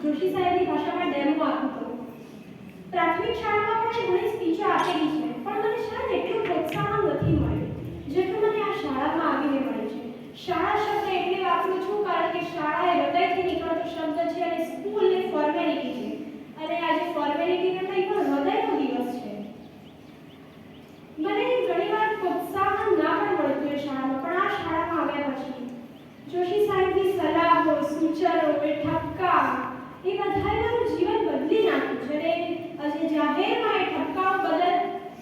જોશી સાહેબની ભાષામાં ડેમો આપું તો પ્રાથમિક શાળામાં પણ ઘણી સ્પીચો આપેલી છે, પણ મને શાયદ એટલું પ્રોત્સાહન નથી મળ્યું જેટલું મને આ શાળામાં આવીને મળે છે. શાળા શબ્દ એટલે વાપરું છું કારણ કે શાળા એ હૃદયથી નીકળતો શબ્દ છે અને સ્કૂલ એ ફોર્મેલિટી છે, અને આજે ફોર્મેલિટી નથી પણ હૃદયનો દિવસ છે. મને ઘણીવાર પ્રોત્સાહન ના પણ મળતું એ શાળામાં, પણ આ શાળામાં આવ્યા પછી જોશી સાહેબની સલાહો, સૂચનો, ઠપકા એ બધાએ મારું જીવન બદલી નાખ્યું છે. અને આજે જાહેરમાં એ ઠપકાઓ બદલ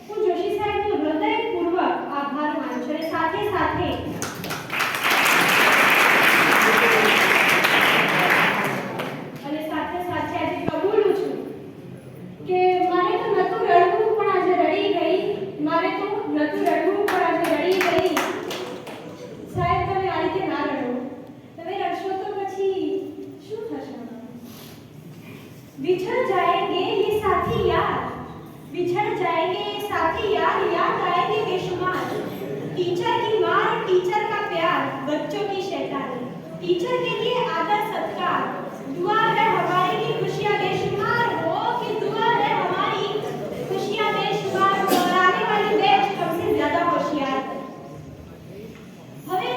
હું જોશી સાહેબનો હૃદયપૂર્વક આભાર માનું છું. અને સાથે સાથે આજે કબૂલું છું કે મારે તો નતું રડવું પણ આજે રડી ગઈ, મારે તો નતું રડવું પણ આજે રડી ગઈ. સાહેબ તમે આ રીતે ના રડો, તમે રડશો તો પછી શું થશે? बिछड़ जाएंगे ये साथी यार, बिछड़ जाएंगे ये साथी यार, याद आएंगे बेशुमार. टीचर की मार, टीचर का प्यार, बच्चों की शैतानी, टीचर के लिए आदर सत्कार, दुआ है हमारी की खुशियां बेशुमार हो, कि दुआ है हमारी खुशियां बेशुमार हो, और आने वाली बैच हमसे ज्यादा होशियार. હવે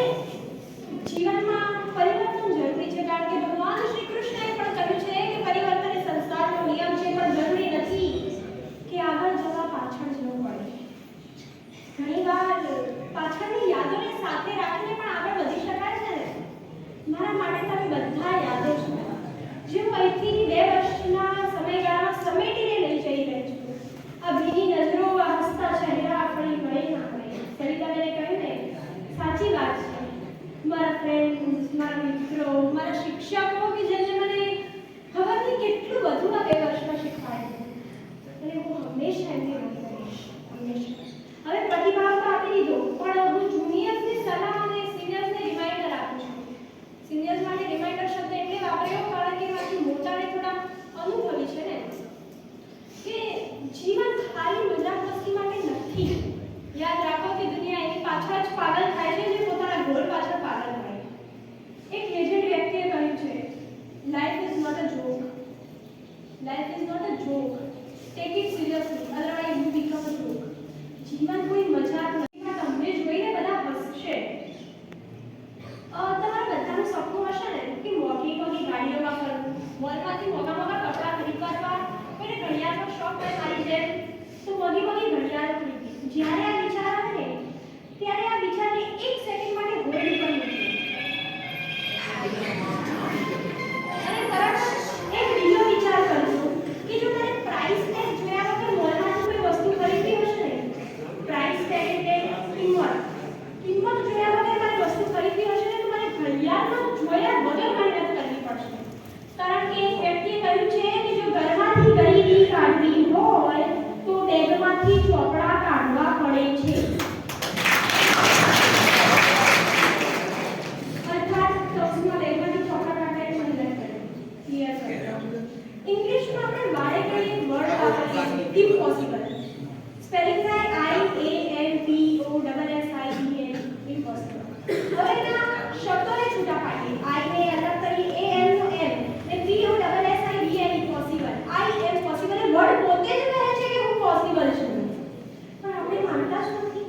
જીવનમાં પરિવર્તન જરૂરી છે, કારણ કે ભગવાન શ્રી કૃષ્ણએ પણ કહ્યું છે કે પરિવર્તન એ સંસ્કારનો નિયમ છે, પણ જરૂરી નથી કે આગળ જવા પાછળ જવું પડે. ઘણીવાર પાછળની યાદોને સાથે રાખીને પણ આગળ વધી શકાય છે ને. મારા માટે તમે બધા યાદો છો જે હું અહીંથી 2 વર્ષના સમયગાળામાં સમેટીને લઈ જઈ રહી છું. આ ભીની નજરો, આ હસતા ચહેરા આપણી ભળી ના પડે. સરિતાબેને કહ્યું ને, સાચી વાત છે. મારા ફ્રેન્ડ્સ, મારા મિત્રો, મારા શિક્ષકો કે જેમને મને ખબર નહીં કેટલું બધું આ 2 વર્ષમાં શીખવાડ્યું, અને હું હંમેશા એમને યાદ કરીશ, હંમેશા. હવે પ્રતિભાવ તો આપી દીધો, પણ હું જુનિયર્સની સલાહ અને સિનિયર્સને રિમાઇન્ડર આપું છું. સિનિયર્સ માટે રિમાઇન્ડર શબ્દ એટલે વાપર્યો કારણ કે મારી મોટાને થોડા અનુભવી છે ને, કે જીવન ખાલી મજાક મસ્તી માટે નથી. યાદ રાખો કે દુનિયા એની પાછળ જ પાગલ થાય છે જે પોતાના ગોલ પાછળ પાગલ થાય. એક લેજેન્ડ વ્યક્તિએ કહ્યું છે, life is not a joke, life is not a joke, take it seriously, otherwise you become a joke. જીવન કોઈ મજાક નથી. તમને જોઈને બધા હસશે. તમારા બધાનું સપનું હશે ને કે મોટી મોટી ગાડીઓમાં ફરવું, મોલમાંથી મોટા મોટા કપડાં ખરીદવા, કોઈને ઘડિયાળનો શોખ હોય મારી જેમ તો મોટી મોટી ઘડિયાળો ખરીદી. જ્યારે આ વિચાર આવે ને ત્યારે આ વિચારને 1 સેકન્ડ માટે હોલ્ડ પર મૂકો અને તરત એક બીજો વિચાર કરજો કે જો તમે પ્રાઇસ ટેગ જોયા વગર મોલમાંથી કોઈ વસ્તુ ખરીદવી હશે ને, પ્રાઇસ ટેગ એટલે કિંમત જોયા વગર કોઈ વસ્તુ ખરીદવી હશે ને, તો મને ઘડિયાળનો જોયા વગર મહેનત કરવી પડશે. કારણ કે એક વ્યક્તિએ કહ્યું છે કે જો ઘરમાંથી ગરીબી કાઢવી હોય તો બેગમાંથી ચોપડા કાઢવા પડે. impossible. Spelling થાય IAMPOSSIBLE, impossible. હવે ના શબ્દોને છૂટા પાડીએ. I ને અલગ કરીએ, AM નો M ને POSSIBLE, impossible. I am possible A word પોતે જ કહે છે કે હું પોસિબલ છું, પણ આપણે માનતા જ નથી.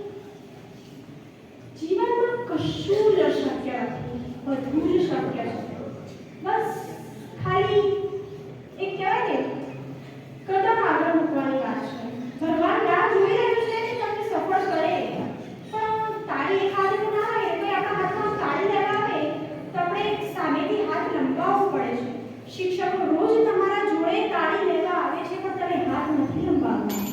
જીવનમાં કશું જ અશક્ય નથી, બધું જ શક્ય છે. બસ ખાલી એક કહેવાય ને કદમ આગળ મૂકવાની વાત છે. ભગવાન રાહ જોઈ રહ્યું છે કે તમને સફળ કરે, પણ તાળી એકાદી તો ના આવે. કોઈ આપણા હાથમાં તાળી લગાવે તો આપણે સામેથી હાથ લંબાવવો પડે છે. શિક્ષકો રોજ તમારા જોડે તાળી લેવા આવે છે, પણ તમે હાથ નથી લંબાવતા.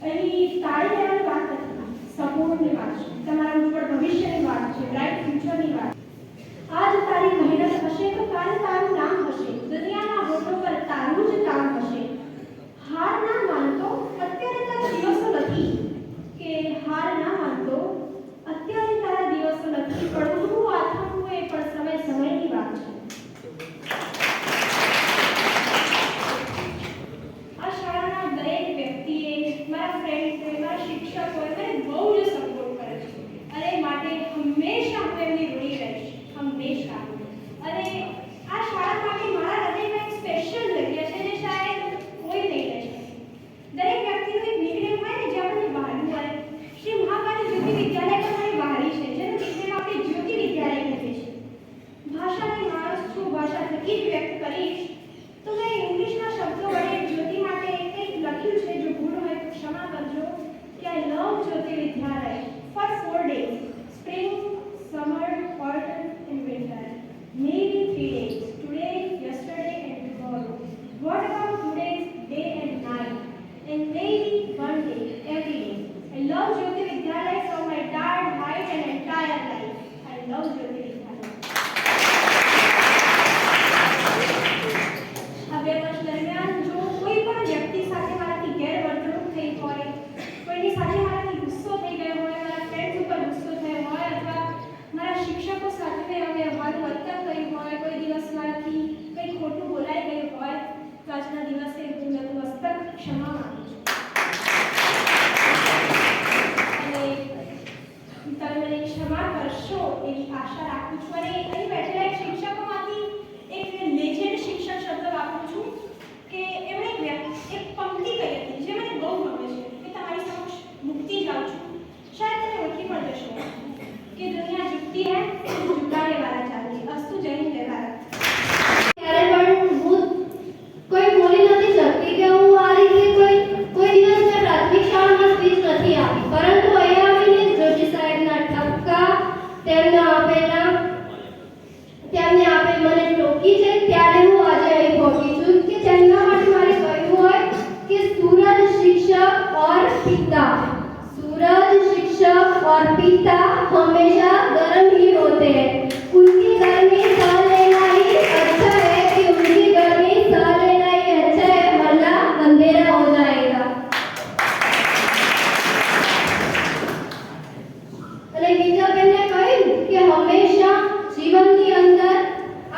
અહીં તાળી લેવાની વાત નથી, સપોર્ટની વાત છે, તમારા ઉજ્જવળ ભવિષ્યની વાત છે, બ્રાઇટ ફ્યુચરની વાત. આજ તારી મહેનત હશે તો કાલ તારું નામ હશે, દુનિયાના હોઠો પર તારું જ કામ હશે. હાર ના માનતો, અત્યારે તારા દિવસો નથી. કે હાર ના માનતો, અત્યારે તારા દિવસો નથી. પડવું આથમવું એ પણ સમયની વાત છે. આ શાળાના દરેક વ્યક્તિએ, મારા ફ્રેન્ડ્સે, મારા શિક્ષકોએ મને બહુ જ સપોર્ટ કર્યો છે, અને માટે હંમેશા હું એમની ઋણી રહીશ, હંમેશા. અને આ શાળા માટે મારા હૃદયમાં એક સ્પેશિયલ જગ્યા છે, જે શાયદ કોઈ નહીં રહે છે. દરેક વ્યક્તિનું એક નિકનેમ હોય ને, જે આપણને વહાલું હોય. શ્રી મહાકાળી જ્યોતિ વિદ્યાલય પણ મારી વહાલી છે, જેનું નિકનેમ આપણે જ્યોતિ વિદ્યાલય કહીએ છીએ. ભાષાની માણસ છું, ભાષા થકી જ વ્યક્ત કરીશ. તો મેં ઇંગ્લિશના શબ્દો વડે જ્યોતિ માટે કંઈક લખ્યું છે. જો ભૂલ હોય તો ક્ષમા કરજો. કે આઈ લવ જ્યોતિ વિદ્યાલય four 4 days, spring, summer, autumn and winter. Maybe 3 days, today, yesterday and tomorrow. What about today's day and night? And maybe one day, every day. I love Jyoti Vidyalaya from my dad, height and entire life. I love Jyoti Vidyalaya. આ 2 વર્ષ દરમિયાન જો કોઈ પણ વ્યક્તિ સાથે મારાથી ગેરવર્તણૂક થઈ હોય, કોઈની સાથે મારાથી ગુસ્સો થઈ ગયો હોય, મારા ફ્રેન્ડ્સ ઉપર ગુસ્સો થયો હોય, અથવા મારા શિક્ષકો સાથે મેં વ્યવહારનું વર્તન કર્યું હોય, કોઈ દિવસ મારાથી કંઈ ખોટું બોલાઈ ગયું હોય, તો આજના દિવસે હું નતમસ્તક ક્ષમા માંગુ છું. અને તમે મને ક્ષમા કરશો એવી આશા રાખું છું. અને અહીં બેઠેલા એક શિક્ષકોમાંથી એક લેજેન્ડ શિક્ષક શબ્દ વાપરું છું કે એમણે એક પંક્તિ કહી હતી, જે મને બહુ ગમે છે, કે તમારી સમક્ષ મૂકતી જાઉં છું. શાયદ તમે ઓળખી પણ જશો कि दुनिया झुकती है तो झुकाने वाला चाहिए. अस्तु जय हिंद जय भारत. ત્યારે પણ હું કોઈ બોલી નથી શકતી કે હું આ રીતે કોઈ દિવસ મેં પ્રાથમિક શાળામાં સ્પીચ નથી આપી, પરંતુ અહીંયા આવીને જોશી સાહેબના ઠપકા તેમને આપે મને ટોકી છે, ત્યારે હું આજે અહીં પહોંચી છું. કે તેમના માટે મારે કહ્યું હોય કે सूरज शिक्षक और पिता, सूरज शिक्षक और पिता हमेशा गर्म ही होते हैं. उनकी गर्मी सह लेना ही अच्छा है, कि उनकी गर्मी सह लेना ही अच्छा है, वरना अंधेरा हो जाएगा. અને બીજા બેને કહ્યું કે હંમેશા જીવનની અંદર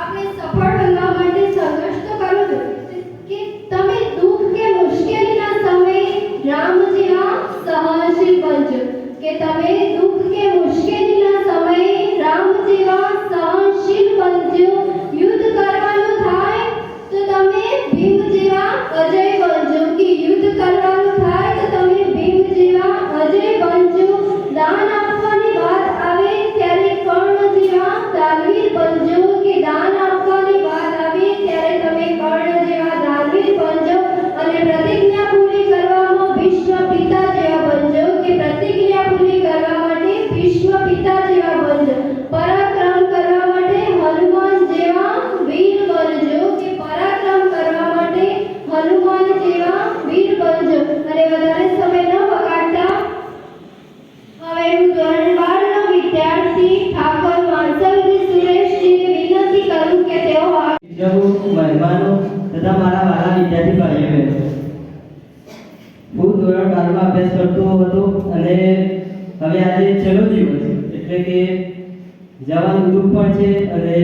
આપણે સફળ બનવા માટે સંઘર્ષ તો કરવો જોઈએ. કે તમે દુઃખ કે મુશ્કેલીના સમયે રામ જેવા સહનશીલ બનજો. કે તમે દુઃખ કે મુશ્કેલીના સમયે રામ જેવા સહનશીલ બનજો. યુદ્ધ કરવાનું થાય તો તમે ભીમ જેવા અજય બનજો. કે યુદ્ધ કરવાનું થાય તો તમે ભીમ જેવા અજય બનજો. દાન આપવાની વાત આવે ત્યારે કર્ણ જેવા દાનવીર બનજો. કે દાન આપવાની વાત આવે ત્યારે તમે કર્ણ જેવા દાનવીર બનજો. અને પ્રતિજ્ઞા પૂરી કરવામાં ભીષ્મ પિતા જેવા બનજો. કે પ્રતિજ્ઞા પૂરી કરવા માટે ભીષ્મ પિતા જેવા બનજો. પરાક્રમ કરવા માટે હનુમાન જેવા વીર બનજો. કે પરાક્રમ કરવા માટે હનુમાન જેવા વીર બનજો. અને વધારે સમય ન બગાડતા હવે હું ધોરણ 12 નો વિદ્યાર્થી ઠાકોર માનસલજી સુરેશજીને વિનંતી કરું કે તેઓ મહેમાનો તથા મારા વાલા વિદ્યાર્થી ભાઈઓ બહેનો, હું ધોરણ 12 માં અભ્યાસ કરતો હતો અને હવે આજે છેલ્લો દિવસ, એટલે કે જવાનું દુઃખ પણ છે અને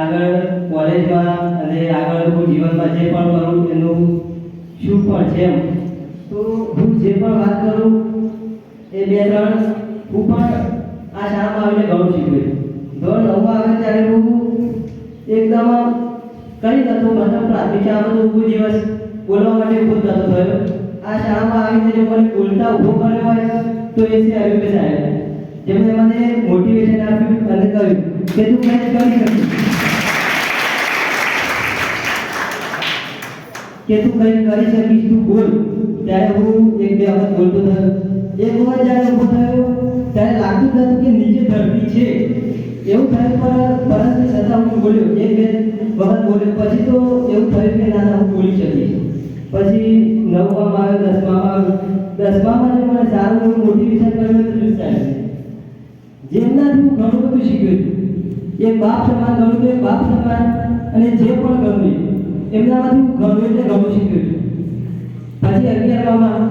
આગળ કોલેજમાં અને આગળ હું જીવનમાં જે પણ કરું એનું શું પણ છે એમ. તો હું જે પણ વાત કરું એ 2-3 હું પણ આ શાળામાં આવીને ઘણું શીખ્યો. ધોરણ 9માં આવે ત્યારે હું એકદમ કરી નતો મતલબ પ્રાથમિક શાળામાં તો કોઈ દિવસ બોલવા માટે ઊભો જ નતો થયો. આ શાળામાં આવીને જો મને બોલતા ઊભો કર્યો હોય તો એ છે અરવિંદ સાહેબ, જેમણે મને મોટિવેશન આપ્યું અને કહ્યું કે તું કંઈક કરી શકીશ, કે તું કંઈક કરી શકીશ, તું બોલ. ત્યારે હું 1-2 વખત બોલતો થયો. એક વખત જ્યારે ઊભો થયો ત્યારે લાગતું જ નતું કે નીચે ધરતી છે એવું થયું, પરંતુ છતાં હું બોલ્યો. 1-2 વખત બોલ્યો પછી તો એવું થયું કે ના હું બોલી શકીશ. પછી 9માં આવ્યો, 10માં જો મને સારું એવું મોટિવેશન કર્યું તો જુસ સાહેબ, જેમનાથી હું ઘણું બધું શીખ્યો છું. એક બાપ સમાન ગણું તો એક બાપ સમાન, અને જે પણ ગણું એમનામાંથી હું ઘણું એટલે ઘણું શીખ્યો છું. પછી 11માં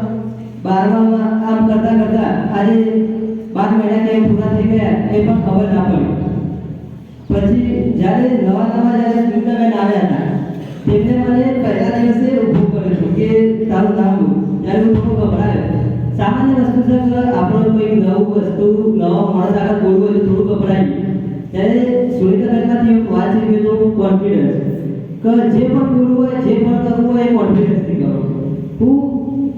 12માં આમ કરતાં કરતાં આજે 12 મહિના કેમ પૂરા થઈ ગયા એ પણ ખબર ના પડી. પછી જ્યારે નવા જ્યારે સુનિતાબેન આવ્યા હતા તેમને મને પહેલા દિવસે ઊભું કર્યો કે તારું નામ બોલ. ત્યારે હું થોડો ગભરાયો. સામાન્ય વસ્તુ છે કે આપણો કોઈ નવું વસ્તુ નવા માણસ આગળ બોલવું હોય તો થોડું ગભરાય. ત્યારે સુનિતાબેનમાંથી એક વાત છે તો કોન્ફિડન્સ, કે જે પણ બોલવું હોય જે પણ કરવું હોય એ કોન્ફિડન્સથી કરો. હું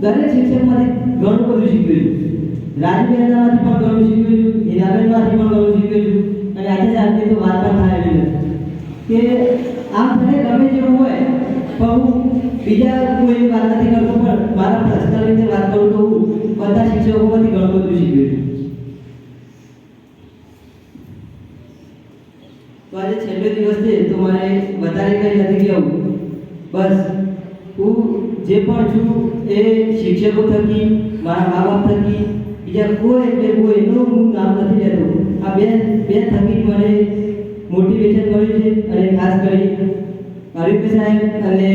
દરેક શિક્ષકમાંથી ઘણું બધું શીખ્યો છું. રાજબેનમાંથી પણ ઘણું શીખ્યો છું, હીરાબેનમાંથી પણ ઘણું શીખ્યો છું, અને આજે આજની તો વાત પણ થાય એવી નથી કે આમ ભલે ગમે જેવું હોય પણ હું બીજા કોઈ વાત નથી કરતો, પણ મારા પર્સનલ રીતે વાત કરું તો હું બધા શિક્ષકોમાંથી ઘણું બધું શીખ્યો છું. તો આજે છેલ્લો દિવસ છે તો મારે વધારે કંઈ નથી કહેવું. બસ હું જે પણ છું એ શિક્ષકો થકી, મારા મા બાપ થકી, બીજા કોઈ એટલે કોઈનું હું નામ નથી લેતો. આ બે થકી મને મોટિવેશન મળ્યું છે. અને ખાસ કરી અરવિંદ સાહેબ અને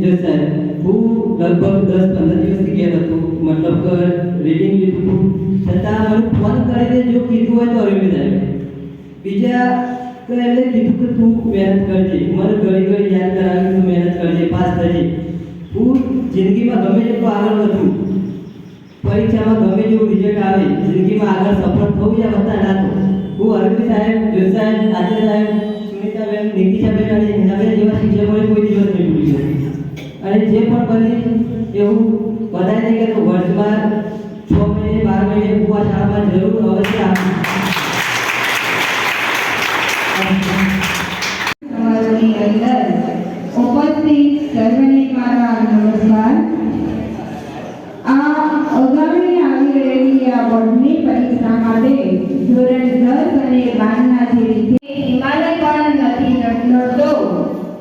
જોશ સાહેબ, હું લગભગ 10-15 દિવસથી ગયેલો હતો, મતલબ રીડિંગ લીધું હતું, છતાં મને ફોન કરીને જો કીધું હોય તો અરવિંદ સાહેબ, બીજા તો એમને કીધું કે તું મહેનત કરજે, મને ઘડી યાદ કરાવ્યું તું મહેનત કરજે, પાસ થજે. હું જિંદગીમાં ગમે તેટલું આગળ વધું, પરીક્ષામાં ગમે તેવું રિઝલ્ટ આવે, જિંદગીમાં આગળ સફળ થવું યા બધા ના થવું, હું અરવિંદ સાહેબ, જોશ સાહેબ, આચાર્ય સાહેબ, સુનિતાબેન, નિકિતાબેન અને હિનાબેન જેવા શિક્ષકોને કોઈ દિવસ નહીં ભૂલી શકું. અને જે પણ બની એવું બધાય નહીં કે વર્ષમાં 6 મહિને 12 મહિને હું આ શાળામાં જરૂર અવશ્ય આવીશ. સમારોહની અંદર ઉપસ્થિત સર્વને મારા નમસ્કાર. આ અગાઉની આવી રહેલી આ બોર્ડની પરીક્ષા માટે ધોરણ 10 અને 12ના જે રીતે હિમાલય પણ નથી નડતો,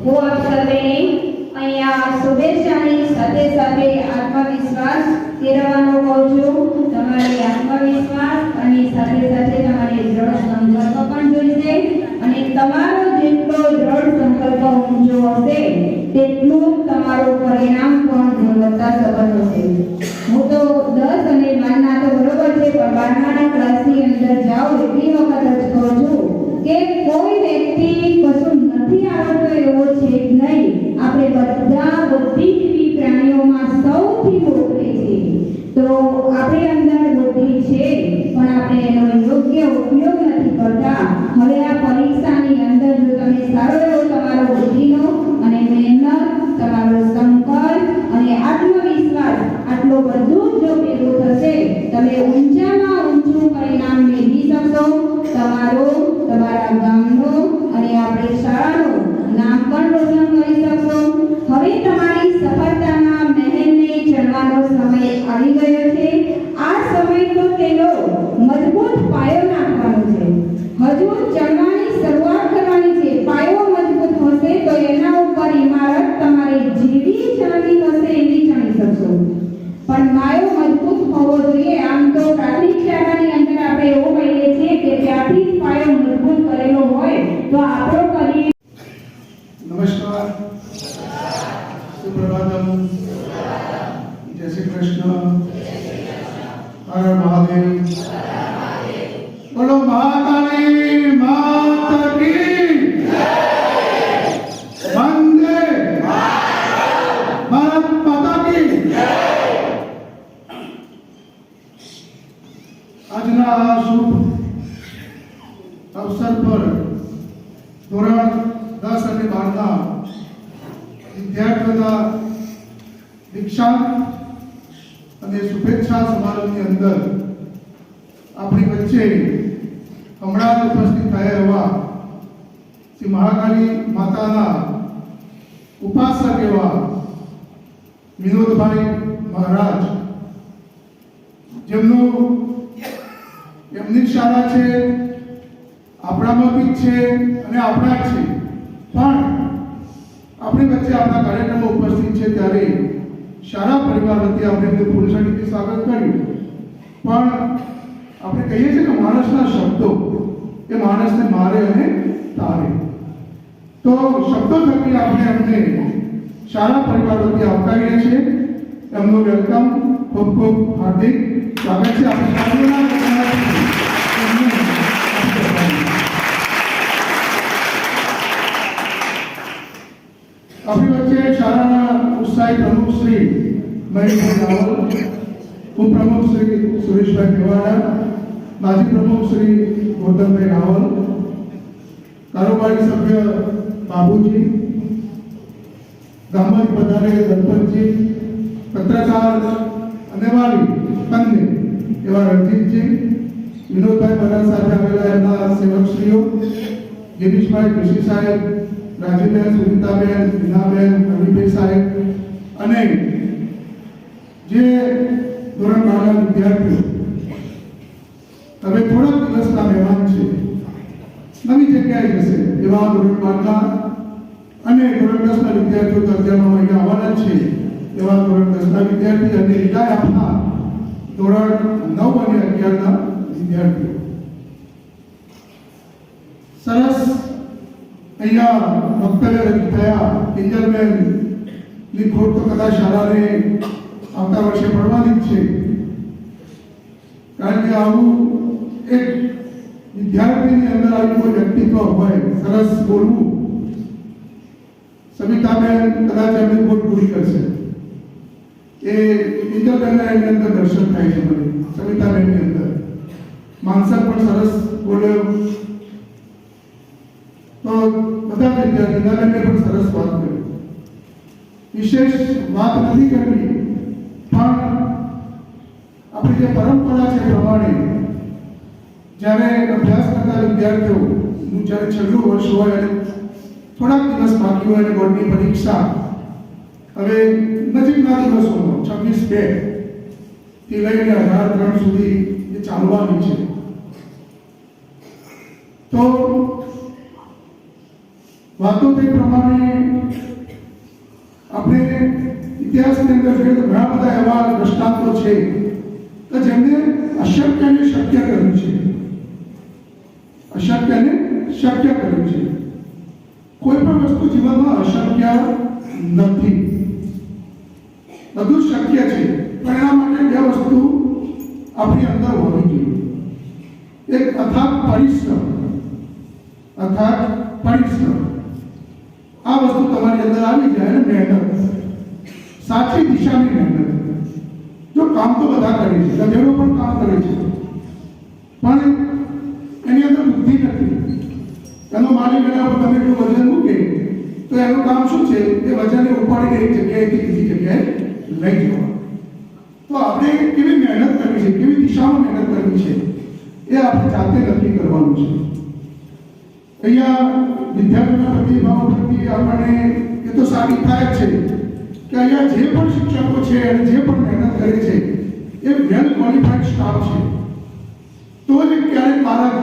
હું આપ સર્વેને અહીંયા શુભેચ્છાની સાથે સાથે આત્મવિશ્વાસ કેળવવાનો કહું છું. તમારે આત્મવિશ્વાસ અને સાથે સાથે તમારે દ્રઢ સંકલ્પ પણ જોઈશે, અને તમારો જેટલો દ્રઢ સંકલ્પ ઊંચો હશે તેટલું તમારું પરિણામ પણ ગુણવત્તા સભર હશે. હું તો 10 અને 12ના તો બરોબર છે, પણ 12માના ક્લાસની અંદર જાઓ એટલી વખત જ કહું છું કે કોઈ વ્યક્તિ કશું નથી આવડતું એવો છે જ નહીં. આપણે બધી જીવી પ્રાણીઓમાં સૌથી મોટી છે. તો આપણી અંદર બુદ્ધિ છે પણ આપણે એનો યોગ્ય ઉપયોગ નથી કરતા. હવે આ પરીક્ષાની અંદર જો તમે સારો એવો તમારો બુદ્ધિનો અને મહેનત, તમારો સંકલ્પ અને આત્મવિશ્વાસ આટલો બધું જ જો ભેગું થશે, તમે ઊંચામાં ઊંચું પરિણામ મેળવી શકશો. તમારા ગામનો અને આપણી શાળાનું નામ પણ રોશન કરી શકશો. હવે તમારી સફળતાના મહેલને ચડવાનો સમય આવી ગયો છે. આ સમય તો તેનો મજબૂત પાયો નાખવાનો છે. હજુ ચડવાની શરૂઆત કરવાની છે. પાયો મજબૂત હશે તો એના ઉપર ઇમારત તમારે જેવી ચણવી હશે એવી ચણી શકશો. પણ પાયો મજબૂત હોવો જોઈએ. આમ તો પ્રાથમિક શાળાની અંદર આપણે એવું કહીએ છીએ કે ત્યાંથી જ પાયો મજબૂત કરેલો હોય તો આપણો કરિયર. નમસ્કાર, સુપ્રભાતમ, જય શ્રી કૃષ્ણ, હર મહાદેવ. બોલો મહાકાળી માતા કી જય, વંદે ભારત માતા કી આ શુભ અવસર પર ધોરણ 10 અને 12ના વિદ્યાર્થીઓના દીક્ષાંત અને શુભેચ્છા સમારોહની અંદર આપણી વચ્ચે હમણાં ઉપસ્થિત થયા એવા શ્રી મહાકાળી માતાના ઉપાસક એવા વિનોદભાઈ મહારાજ, એમની શાળા છે, આપણામાંથી છે અને આપણા જ છે, પણ આપણી વચ્ચે આપણા કાર્યક્રમમાં ઉપસ્થિત છે ત્યારે શાળા પરિવાર વતી આપણે એમને ફૂલઝડીથી સ્વાગત કર્યું. પણ આપણે કહીએ છીએ કે માણસના શબ્દો એ માણસને મારે અને તારે, તો શબ્દો થકી આપણે એમને શાળા પરિવાર વતી આવકારીએ છીએ. એમનું વેલકમ, ખૂબ ખૂબ હાર્દિક સ્વાગત છે. આપણે આપણી વચ્ચે શાળાના ઉત્સાહી પ્રમુખ શ્રી મહેશભાઈ રાવલ, ઉપપ્રમુખ શ્રી સુરેશભાઈ મેવાડા, માજી પ્રમુખ શ્રી ગૌતમભાઈ રાવલ, કારોબારી સભ્ય બાબુજી, ગામમાંથી પધારે દલપતજી, પત્રકાર અને વાલી બંને એવા રણજીતજી, વિનોદભાઈ મહારાજ સાથે આવેલા એમના સેવકશ્રીઓ, ગિરીશભાઈ જોશી સાહેબ, રાજીબેન, સુનિતાબેન, હિનાબેન, રવિભાઈ સાહેબ અને જે ધોરણ 12ના વિદ્યાર્થીઓ હવે થોડાક દિવસના મહેમાન છે, નવી જગ્યાએ જશે એવા ધોરણ 12ના અને ધોરણ 10ના વિદ્યાર્થીઓ દરજામાં અહીંયા આવવાના છે એવા ધોરણ 10ના વિદ્યાર્થી અને વિદાય આપનાર ધોરણ 9 અને 11ના વિદ્યાર્થીઓ. સરસ અહીંયા વક્તવ્ય રજૂ થયા. કિંજલબેન ની ખોટ તો કદાચ શાળાને આવતા વર્ષે પડવાની જ છે, કારણ કે આવું એક વિદ્યાર્થીની અંદર આવી કોઈ વ્યક્તિત્વ હોય, સરસ બોલવું. સવિતાબેન કદાચ એમની ખોટ પૂરી કરશે. એ કિંજલબેનના એની અંદર દર્શન થાય છે મને, સવિતાબેનની અંદર. માનસર પણ સરસ બોલ્યો, તો બધા વિદ્યાર્થીઓને પણ સરસ વાત કરી. વિશેષ વાત નથી કરવી, પણ આપણી જે પરંપરા છે પ્રમાણે જ્યારે અભ્યાસ કરતા વિદ્યાર્થીઓનું જ્યારે છેલ્લું વર્ષ હોય અને થોડાક દિવસ બાકી હોય અને બોર્ડની પરીક્ષા હવે નજીકના દિવસોમાં 26/2 થી લઈને 18/3 સુધી એ ચાલવાની છે, તો વાતો તે પ્રમાણે આપણે ઇતિહાસની અંદર જોઈએ તો ઘણા બધા એવા દ્રષ્ટાંતો છે કે જેમને અશક્યને શક્ય કર્યું છે, અશક્યને શક્ય કર્યું છે. કોઈ પણ વસ્તુ જીવનમાં અશક્ય નથી, બધું શક્ય છે, પણ એના માટે બે વસ્તુ આપણી અંદર હોવી જોઈએ. એક અથાગ પરિશ્રમ, અથાગ પરિશ્રમ. આ વસ્તુ તમારી અંદર આવી જાય અને મહેનત, સાચી દિશાની મહેનત. જો કામ તો બધા કરે છે, ગધેડો પણ કામ કરે છે, પણ એની અંદર બુદ્ધિ નથી. એનો માલિક એના ઉપર તમે જો વજન મૂકે તો એનું કામ શું છે? એ વજનને ઉપાડીને એક જગ્યાએથી બીજી જગ્યાએ લઈ જવા. તો આપણે કેવી મહેનત કરવી છે, કેવી દિશામાં મહેનત કરવી છે, એ આપણે જાતે નક્કી કરવાનું છે. અહીંયા વિદ્યાર્થીઓના પ્રતિભાવ પ્રત્યે આપણને એ તો સાબિત થાય છે કે અહીંયા જે પણ શિક્ષકો છે અને જે પણ મહેનત કરે છે એ વેલ ક્વોલિફાઈડ સ્ટાફ છે, તો જ ક્યારેક બાળક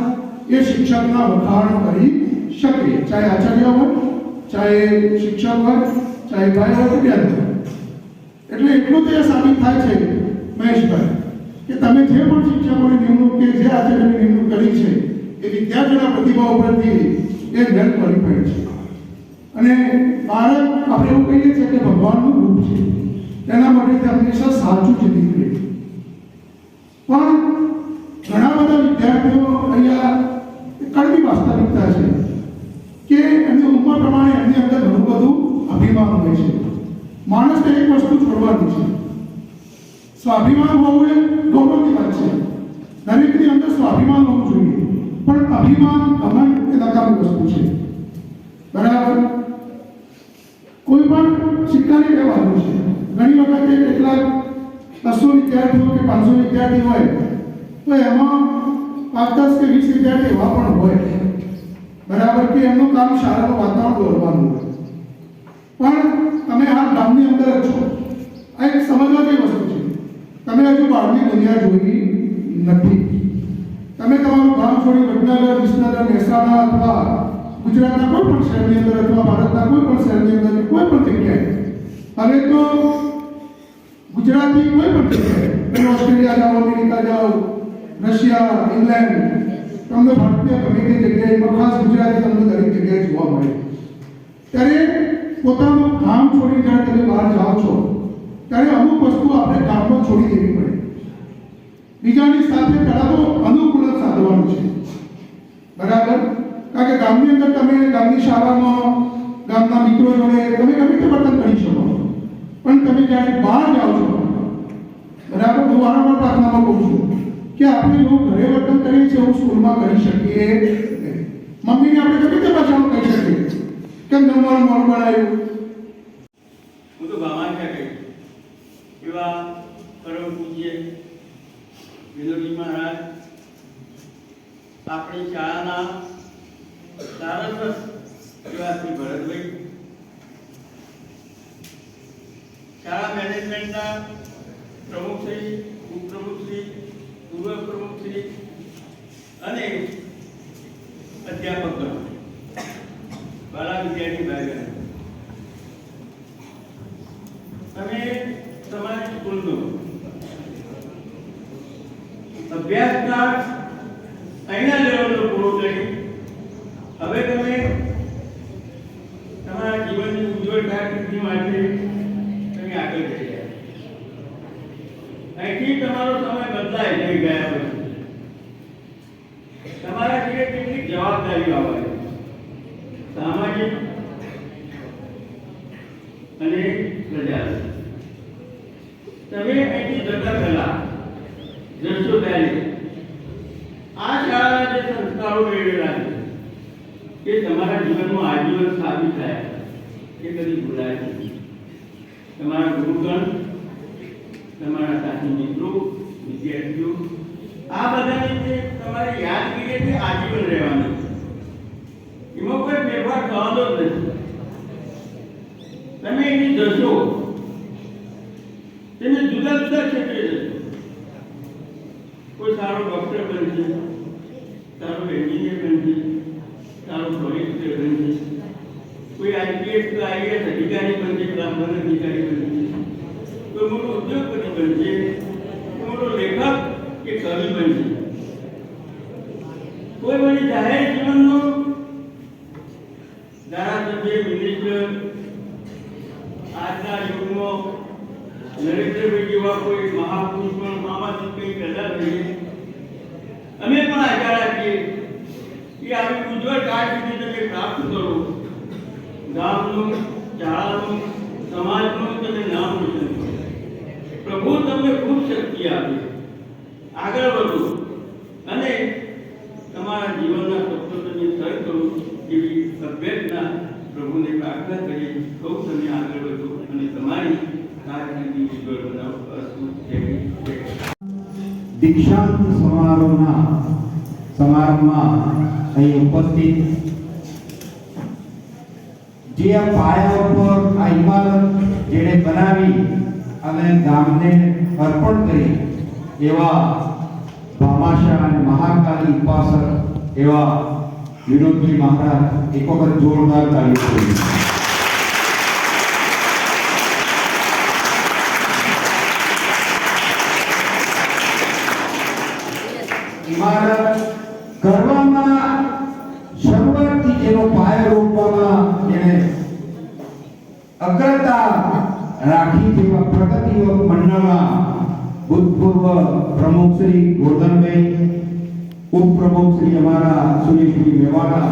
એ શિક્ષકના વખાણ કરી શકે, ચાહે આચાર્ય હોય, ચાહે શિક્ષક હોય, ચાહે ભાઈ હોય કે બેન હોય. એટલે એટલું તો એ સાબિત થાય છે મહેશભાઈ કે તમે જે પણ શિક્ષકોની નિમણૂક કે જે આચાર્યની નિમણૂક કરી છે એ વિદ્યાર્થીઓના પ્રતિભાવ ઉપરથી એ વેલ ક્વોલિફાઈડ છે. અને બાળક આપણે એવું કહીએ છીએ કે ભગવાનનું રૂપ છે, તેના માટે હંમેશા સાચું જ નીકળે. પણ ઘણા બધા વિદ્યાર્થીઓ અહીંયા કડવી વાસ્તવિકતા છે કે એમની ઉંમર પ્રમાણે એમની અંદર ઘણું બધું અભિમાન હોય છે. માણસને એક વસ્તુ છોડવાની છે, સ્વાભિમાન હોવું એ ગૌરવની વાત છે. દરેકની અંદર સ્વાભિમાન હોવું જોઈએ, પણ અભિમાન ઘમંડ એ નકામી વસ્તુ છે. બરાબર? કોઈ પણ સિક્કાની બે બાજુ છે. ઘણી વખતે કેટલાક 200 વિદ્યાર્થીઓ કે 500 વિદ્યાર્થી હોય તો એમાં 5-10 કે 20 વિદ્યાર્થી એવા પણ હોય, બરાબર, કે એમનું કામ શાળાનું વાતાવરણ દોરવાનું હોય. પણ તમે આ ગામની અંદર જ છો. આ એક સમજવા જેવી વસ્તુ છે. તમે હજુ બહારની દુનિયા જોઈ નથી. તમે તમારું ગામ છોડી વડનગર, વિસનગર, મહેસાણા અથવા ગુજરાતના કોઈ પણ શહેરની અંદર અથવા ભારતના કોઈ પણ શહેરની અંદર કોઈ પણ જગ્યાએ, હવે તો ગુજરાતની કોઈ પણ જગ્યાએ, તમે ઓસ્ટ્રેલિયા જાઓ, અમેરિકા જાઓ, રશિયા, ઇંગ્લેન્ડ, તમને ભારતીય ગમે તે જગ્યાએ, ખાસ ગુજરાતી તમને દરેક જગ્યાએ જોવા મળે. ત્યારે પોતાનું ગામ છોડી જ્યારે તમે બહાર જાઓ છો ત્યારે અમુક વસ્તુ આપણે ગામમાં છોડી દેવી પડે. બીજાની સાથે પહેલાં તો અનુકૂલન સાધવાનું છે. બરાબર? કારણ કે ગામની અંદર તમે ગામની શાળામાં ગામના મિત્રો જોડે તમે ગમે તે વર્તન કરી શકો, પણ તમે જ્યારે બહાર જાઓ છો, બરાબર, હું વારંવાર પ્રાર્થનામાં કહું છું કે આપણે જેવું ઘરે વર્તન કરીએ છીએ એવું સ્કૂલમાં કરી શકીએ નહીં. મમ્મીને આપણે ગમે તે ભાષામાં કહી શકીએ, કેમ જમવાનું મોડું બનાવ્યું. હું તો ભગવાન કહે એવા પરમ પૂજ્ય વિનોદજી મહારાજ આપણી શાળાના સારસ્વત એવા શ્રી ભરતભાઈ, શાળા મેનેજમેન્ટના પ્રમુખશ્રી, ઉપપ્રમુખશ્રી, પૂર્વ પ્રમુખશ્રી અને અધ્યાપક વાલા વિદ્યાર્થી ભાઈ, તમે તમારી સ્કૂલનો અભ્યાસક્રમ અહીંના લેવલનો પૂરો કરી હવે તમે તમારા જીવનની ઉજ્જવળ કારકિર્દી માટે તમે આગળ જઈ રહ્યા. અહીંથી તમારો સમય બદલાય થઈ ગયા પછી તમારા જીવને કેટલીક જવાબદારીઓ આવે, સામાજિક અને પ્રજાની. તમે અહીંથી જતા પહેલા જશો ત્યારે આ શાળાના જે સંસ્કારો મેળવેલા છે એ તમારા જીવનમાં આજીવન સાબિત થયા, એ કદી ભૂલાય નહીં. તમારા ગુરુગણ, તમારા સાથી મિત્રો, વિદ્યાર્થીઓ, આ બધાની જે તમારી યાદગીરી છે આજીવન રહેવાની, એમાં કોઈ ફેરફાર થવાનો જ નથી. તમે એની જશો, તેને જુદા જુદા ક્ષેત્રે જશો. કોઈ સારો ડોક્ટર બનશે, સારો એન્જિનિયર બનશે, સારો સોલિસિટર બનશે, કોઈ આઈપીએસ કે આઈએએસ અધિકારી બનશે, બ્રાહ્મણ અધિકારી બનશે, કોઈ મોટો ઉદ્યોગપતિ બનશે, કોઈ મોટો લેખક કે કવિ બનશે. કોઈ વળી જાહેર જીવનનો ધારાસભ્ય, મિનિસ્ટર, આજના યુગમાં નરેન્દ્રભાઈ જેવા કોઈ મહાપુરુષ પણ આમાંથી કંઈ પેદા થઈએ. અમે પણ આશા રાખીએ કે આવી ઉજ્જવળ કારકિર્દી તમે પ્રાપ્ત કરો, ગામનું, શાળાનું, સમાજનું તમે નામ રોશન કરો. પ્રભુ તમને ખૂબ શક્તિ આપે, આગળ વધો અને તમારા જીવનના સપનો તમે સર કરો એવી અભ્યર્થના પ્રભુને પ્રાર્થના કરીએ. સૌ તમે આગળ વધો અને તમારી કારકિર્દી ઉજ્જવળ બનાવો. દીક્ષાંત સમારોહના સમારંભમાં અહીં ઉપસ્થિત જે આ પાયા ઉપર આ ઇમારત જેણે બનાવી અને ગામને અર્પણ કરી એવા ભામાશા અને મહાકાલી ઉપાસક એવા વિનોદજી મહારાજ, એક વખત જોરદાર તાળીઓ કરીએ. ઇમારત કરવામાં શરૂઆતથી જેનો પાયો રોપવામાં જેને અગ્રતા રાખી તેવા પ્રગતિવક મંડળના ભૂતપૂર્વ પ્રમુખ શ્રી ગોરધનભાઈ, ઉપપ્રમુખ શ્રી અમારા સુરેશભાઈ મેવાડા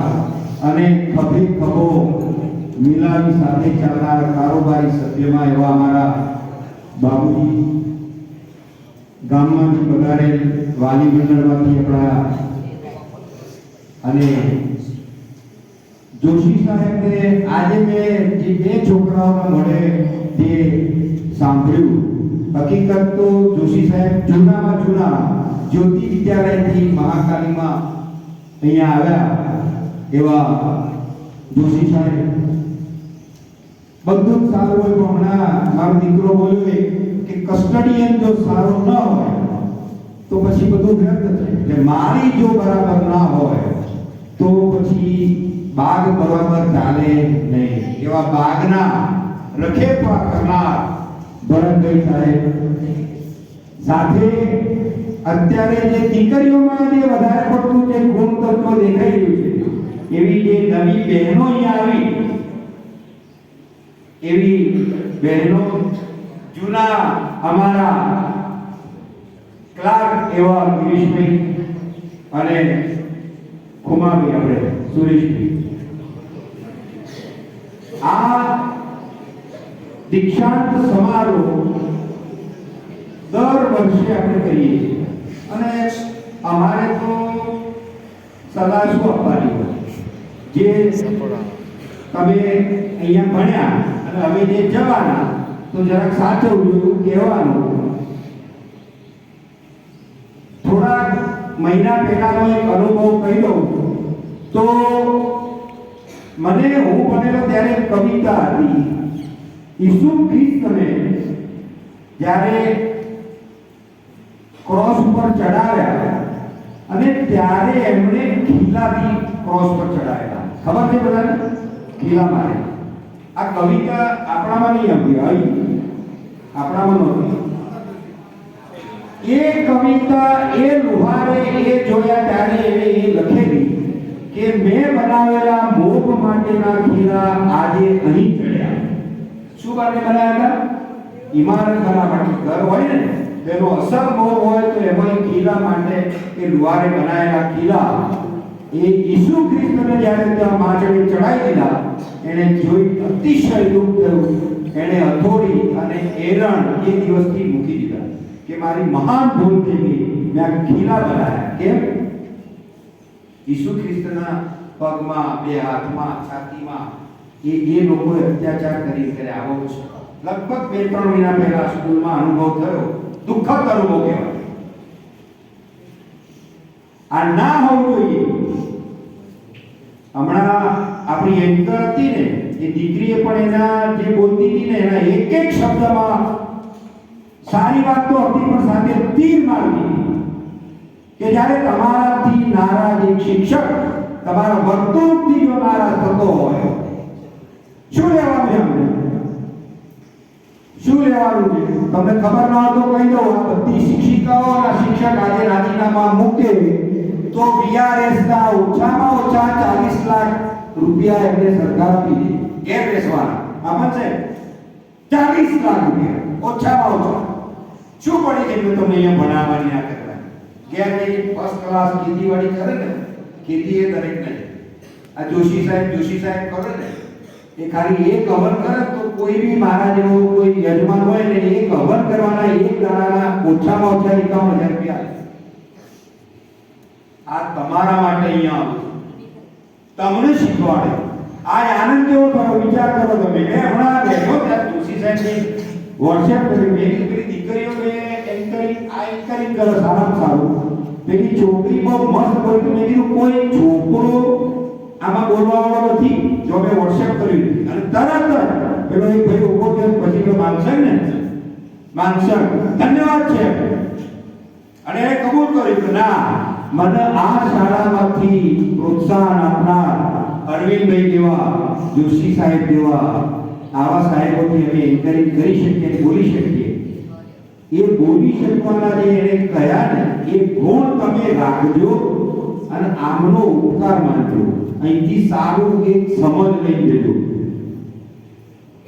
અને ખભે ખભો મિલાવી સાથે ચાલનાર કારોબારી સભ્યમાં એવા અમારા બાબુજી ગામમાંથી પધારેલ વાલી મંડળમાંથી આપણા અને જોશી સાહેબને આજે મેં જે બે છોકરાઓના મોઢે જે સાંભળ્યું, હકીકત તો જોશી સાહેબ જૂનામાં જૂના જ્યોતિ વિદ્યાલયથી મહાકાલીમાં અહીંયા આવ્યા એવા જોશી સાહેબ. બધું જ સારું હોય, પણ હમણાં મારો દીકરો બોલ્યો કે કસ્ટડીયન જો સારો ન હોય તો પછી બધું વ્યર્થ છે. એટલે મારી જો બરાબર ના હોય તો પછી બાગ બરાબર ચાલે નહીં. એવા બાગના રખેપા કરનાર ભરતભાઈ સાહેબ સાથે અત્યારે જે દીકરીઓમાં જે વધારે પડતું જે ગુણ તત્વ દેખાઈ રહ્યું છે, એવી જે નવી બહેનો અહીંયા આવી, એવી બહેનો જૂના અમારા ક્લાર્ક એવા ગિરીશભાઈ અને ખુમાભાઈ આપણે સુરેશભાઈ, આ દીક્ષાંત સમારોહ દર વર્ષે આપણે કરીએ છીએ અને અમારે તો સલાહ શું આપવાની હોય, જે તમે અહીંયા ભણ્યા અને હવે જે જવાના તો જરાક સાચવવું કહેવાનું. થોડા મહિના પહેલાનો એક અનુભવ કહી દઉં તો મને, હું ભણેલો ત્યારે કવિતા હતી, ઈસુ ખ્રિસ્તને જ્યારે ક્રોસ પર ચડાવ્યા અને ત્યારે એમણે ખીલાથી ક્રોસ પર ચડાવ્યા. ખબર છે બધાને? ખીલા મારે. આ કવિતા આપણામાં નહીં આવી, આપણામાં નહોતી. એ કવિતા એ લુહારે એ જોયા ત્યારે એ લખેલી કે મેં બનાવેલા મોગ માટેના ખીલા આજે અહીં ચડ્યા. શું માટે બનાવ્યા હતા? ઇમારત બનાવવા માટે. ઘર હોય ને તેનો અસર મોગ હોય તો એમાં ખીલા માટે એ લુહારે બનાવેલા ખીલા એ ઈસુ ખ્રિસ્તને જ્યારે ત્યાં માચડે ચડાવી દીધા, એને જોઈ અતિશય દુઃખ થયું. એને હથોડી અને એરણ એ દિવસથી મૂકી દીધા કે મારી મહાન ભૂલ થઈ ગઈ, મેં આ ખીલા બનાવ્યા. કેમ? ઈસુ ખ્રિસ્તના પગમાં, બે હાથમાં, છાતીમાં એ લોકોએ અત્યાચાર કરી આવો છે. લગભગ 2-3 મહિના પહેલા સ્કૂલમાં અનુભવ થયો, દુઃખદ અનુભવ કહેવાય. આ ના હોવું જોઈએ. હમણાં આપણી એન્કર હતી ને, એ દીકરીએ પણ એના જે બોલતી હતી ને એના એક એક શબ્દમાં સારી વાત તો હતી પણ સાથે તીર મારી કે જ્યારે તમારાથી નારાજ એક શિક્ષક તમારા વર્તણૂકથી જો નારાજ થતો હોય, શું લેવાનું છે? શું લેવાનું છે? તમને ખબર ના હોય તો કહી દો, આ બધી શિક્ષિકાઓ અને શિક્ષક આજે રાજીનામા મૂકે તો VRS ના ઓછામાં ઓછા 40 લાખ રૂપિયા એમને સરકાર આપી દે. ઘેર બેસવાના આમાં છે 40 લાખ રૂપિયા ઓછામાં ઓછા. શું પડી કે તમને અહીંયા ભણાવવાની આ કરવાની? ઘેર જઈ ફર્સ્ટ ક્લાસ ખેતીવાડી કરે ને, ખેતી એ દરેક ને. આ જોશી સાહેબ કરે ને, એ ખાલી એક હવન કરે તો કોઈ બી મારા જેવો કોઈ યજમાન હોય ને, એક હવન કરવાના એક દાડાના ઓછામાં ઓછા 51,000 રૂપિયા. આ તમારા માટે અહીંયા તમને શીખવાડે. આ આનંદ કેવો થયો વિચાર કરો તમે. મેં હમણાં બેઠો ત્યાં જોશી સાહેબની વોટ્સએપ કરી, મેં પેલી દીકરીઓ એન્કરિંગ કરે સારામાં સારું. પેલી છોકરી બહુ મસ્ત બોલતી, મેં કીધું કોઈ છોકરો આમાં બોલવા વાળો નથી. જો મેં વોટ્સએપ કર્યું અને તરત પેલો એક ભાઈ ઉભો થયો, પછી પેલો માનસર ધન્યવાદ છે અને એને કબૂલ કર્યું કે ના, મને આ શાળામાંથી પ્રોત્સાહન આપનાર અરવિંદભાઈ જેવા, જોશી સાહેબ જેવા આવા સાહેબોથી અમે એન્કરેજ કરી શકીએ, બોલી શકીએ. એ બોલી શકવાના જે એને કહ્યા ને એ ગુણ તમે રાખજો અને આમનો ઉપકાર માનજો. અહીંથી સારું એક સમજ લઈ જજો.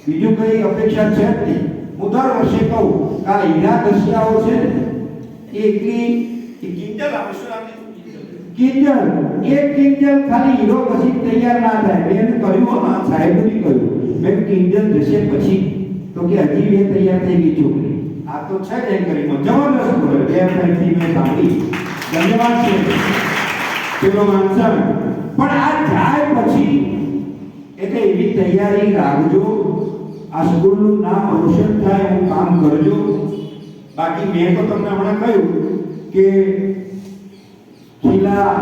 બીજું કઈ અપેક્ષા છે જ નહીં. હું દર વર્ષે કહું કે આ હીરા દશિયાઓ છે ને એ એકલી કિંજલ એક કિંજલ ખાલી હીરો પછી તૈયાર ના થાય. મેં કહ્યું હા સાહેબ બી કહ્યું, મેં કિંજલ જશે પછી તો કે હજી બે તૈયાર થઈ ગઈ છોકરી. આ તો છે જ એન્કરિંગમાં જબરદસ્ત બોલે. 2 ફેરથી મેં સાંભળી. ધન્યવાદ છે પેલો માનસર. પણ આ જાય પછી એટલે એવી તૈયારી રાખજો, આ સ્કૂલનું નામ રોશન થાય એવું કામ કરજો. બાકી મેં તો તમને હમણાં કહ્યું કે ખીલા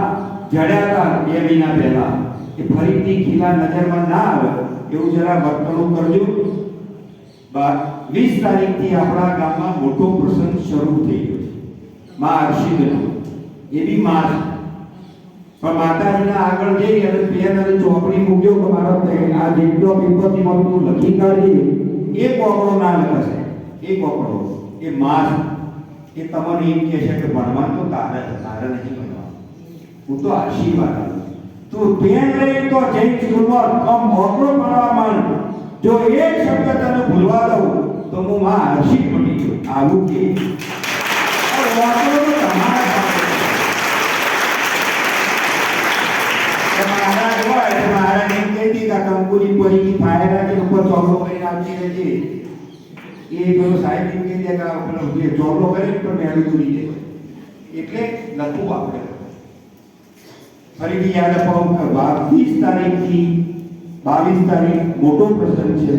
જડ્યા હતા 2 મહિના પહેલા, એ ફરીથી ખીલા નજરમાં ના આવે એવું જરા વર્તણૂક કરજો. 20 તારીખથી આપણા ગામમાં મોટો પ્રસંગ શરૂ થઈ ગયો છે, માં હર્ષિદનો. એ બી માં પણ માતાજીના આગળ જઈ અને પેન અને ચોપડી મૂક્યો કે મારો આ જેટલો પેપરથી મળતું લખી કાઢજે. એક ઓકડો ના લખાશે, એક ઓકડો. એ માં એ તમને એમ કહે છે કે ભણવાનું તો તારે નહીં ભણવાનું, હું તો આશીર્વાદ આપું. તું પેન લઈ તો જઈ સ્કૂલમાં મોકળો ભણવા માંડ. જો એક શબ્દ તને ભૂલવા દઉં તો હું માં હર્ષિત બની ગયો. આવું કે મારા એમ કહી દીધા કંકુરી પડી ફાયર કે ઉપર ચોકડો કરીને આવતી રહેજે. એ પેલો સાહેબ એમ કહી દે કે પેલો જે ચોકડો કરે તો મેળવી દૂરી દે. એટલે લખવું આપણે ફરીથી યાદ અપાવું કે 20 તારીખથી 22 તારીખ મોટો પ્રસંગ છે.